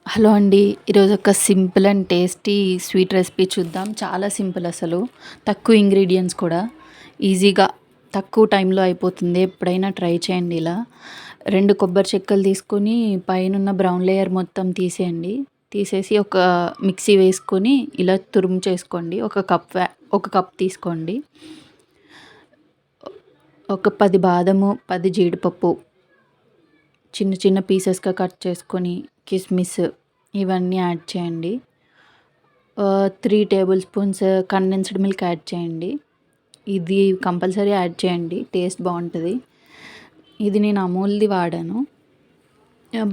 Hello అండి. ఈరోజు ఒక simple and tasty sweet recipe చూద్దాం. చాలా సింపుల్ అసలు. తక్కువ ఇంగ్రీడియెంట్స్ కూడా. ఈజీగా తక్కువ టైంలో అయిపోతుంది. ఎప్పుడైనా ట్రై చేయండి ఇలా. 2 కొబ్బరి చెక్కలు తీసుకొని పైనున్న బ్రౌన్ లేయర్ మొత్తం తీసేయండి. తీసేసి ఒక మిక్సీ వేసుకొని ఇలా తురుము చేసుకోండి. ఒక కప్ తీసుకోండి. ఒక 10 బాదము, 10 జీడిపప్పు చిన్న చిన్న పీసెస్‌గా కట్ చేసుకొని, కిస్మిస్ ఇవన్నీ యాడ్ చేయండి. 3 table spoons condensed milk add చేయండి. ఇది కంపల్సరీ యాడ్ చేయండి. టేస్ట్ బావుంటది. ఇది నేను అమూల్‌ది వాడాను.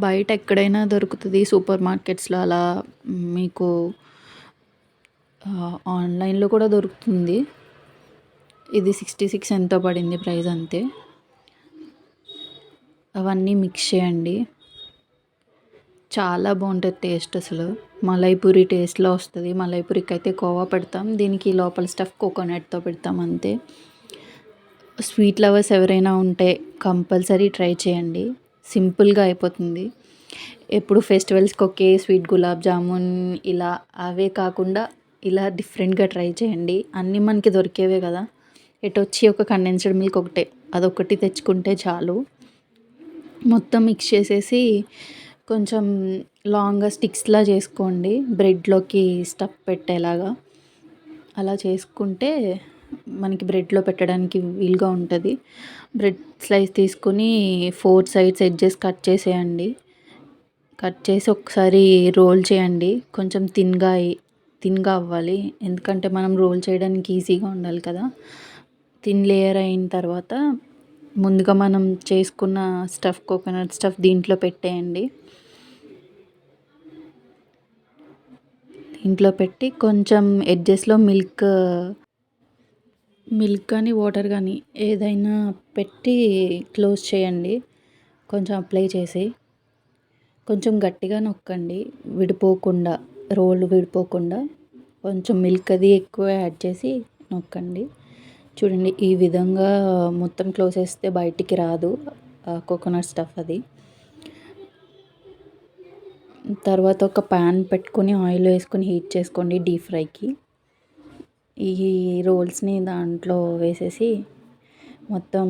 బయట ఎక్కడైనా దొరుకుతది సూపర్ మార్కెట్స్‌లో అలా మీకు ఆన్‌లైన్‌లో కూడా దొరుకుతుంది. ఇది 66 ఎంతో పడింది ప్రైస్ అంతే. అవన్నీ మిక్స్ చేయండి. చాలా బావుంటది టేస్ట్ అసలు. మలై పూరి టేస్ట్‌లో వస్తది. మలై పూరికైతే కోవా పెడతాం. దీనికి లోపల స్టఫ్ కోకోనట్‌తో పెడతాం అంతే. స్వీట్ లవర్స్ ఎవరైనా ఉంటే కంపల్సరీ ట్రై చేయండి. సింపుల్‌గా అయిపోతుంది. ఎప్పుడు ఫెస్టివల్స్‌కి ఒకే స్వీట్ గులాబ్ జామున్ ఇలా అవే కాకుండా ఇలా డిఫరెంట్‌గా ట్రై చేయండి. అన్నీ మనకి దొరికేవే కదా! ఎటొచ్చి ఒక కండెన్స్డ్ మిల్క్ ఒకటే అదొక్కటి తెచ్చుకుంటే చాలు. మొత్తం మిక్స్ చేసేసి కొంచెం లాంగ్‌గా స్టిక్స్‌లా చేసుకోండి. బ్రెడ్‌లోకి స్టఫ్ పెట్టేలాగా. అలా చేసుకుంటే మనకి బ్రెడ్‌లో పెట్టడానికి వీలుగా ఉంటది. బ్రెడ్ స్లైస్ తీసుకొని 4 సైడ్స్ ఎడ్జెస్ కట్ చేసేయండి. కట్ చేసి ఒకసారి రోల్ చేయండి. కొంచెం థిన్‌గా అవ్వాలి. ఎందుకంటే మనం రోల్ చేయడానికి ఈజీగా ఉండాలి కదా! థిన్ లేయర్ అయిన తర్వాత ముందుగా మనం చేసుకున్న కోకోనట్ స్టఫ్ దీంట్లో పెట్టేయండి. దీంట్లో పెట్టి కొంచెం ఎడ్జెస్‌లో మిల్క్ కానీ, వాటర్ కానీ ఏదైనా పెట్టి క్లోజ్ చేయండి. కొంచెం అప్లై చేసి. కొంచెం గట్టిగా నొక్కండి. రోల్ విడిపోకుండా. కొంచెం మిల్క్ అది ఎక్కువ యాడ్ చేసి నొక్కండి. చూడండి ఈ విధంగా మొత్తం క్లోజ్ చేస్తే బయటికి రాదు. కోకోనట్ స్టఫ్ అది. తర్వాత ఒక పాన్ పెట్టుకొని ఆయిల్ వేసుకొని హీట్ చేసుకోండి డీప్ ఫ్రైకి. ఈ రోల్స్‌ని దాంట్లో వేసేసి మొత్తం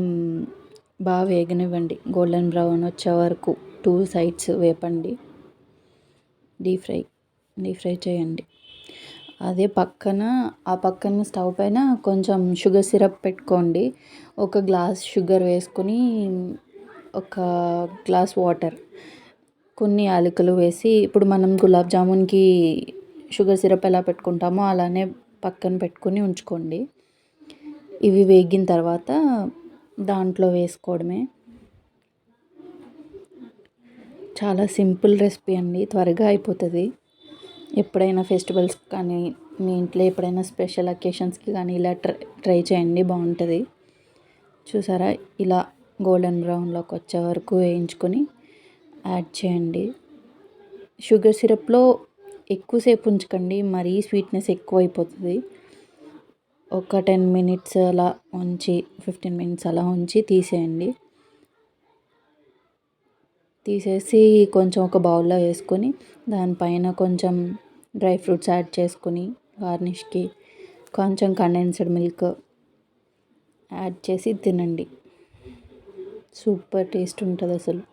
బాగా వేగనివ్వండి. గోల్డెన్ బ్రౌన్ వచ్చే వరకు 2 సైడ్స్ వేపండి. డీప్ ఫ్రై చేయండి. అదే పక్కన స్టవ్ పైన కొంచెం షుగర్ సిరప్ పెట్టుకోండి. ఒక గ్లాస్ షుగర్ వేసుకొని, ఒక గ్లాస్ వాటర్, కొన్ని యాలకులు వేసి ఇప్పుడు మనం గులాబ్ జామున్‌కి షుగర్ సిరప్ ఎలా పెట్టుకుంటామో అలానే పక్కన పెట్టుకొని ఉంచుకోండి. ఇవి వేగిన తర్వాత దాంట్లో వేసుకోవడమే. చాలా సింపుల్ రెసిపీ అండి. త్వరగా అయిపోతది. ఎప్పుడైనా ఫెస్టివల్స్‌కి కానీ, మీ ఇంట్లో ఎప్పుడైనా స్పెషల్ అకేషన్స్‌కి కానీ ఇలా ట్రై చేయండి బావుంటది. చూసారా? ఇలా గోల్డెన్ బ్రౌన్‌లోకి వచ్చే వరకు వేయించుకొని యాడ్ చేయండి. షుగర్ సిరప్‌లో ఎక్కువసేపు ఉంచకండి. మరీ స్వీట్‌నెస్ ఎక్కువైపోతది. ఒక 10 మినిట్స్ అలా ఉంచి, 15 మినిట్స్ అలా ఉంచి తీసేయండి. తీసేసి కొంచెం ఒక బౌల్‌లో వేసుకొని దానిపైన కొంచెం డ్రై ఫ్రూట్స్ యాడ్ చేసుకొని గార్నిష్‌కి కొంచెం కండెన్స్డ్ మిల్క్ యాడ్ చేసి తినండి. Super taste ఉంటదసలు.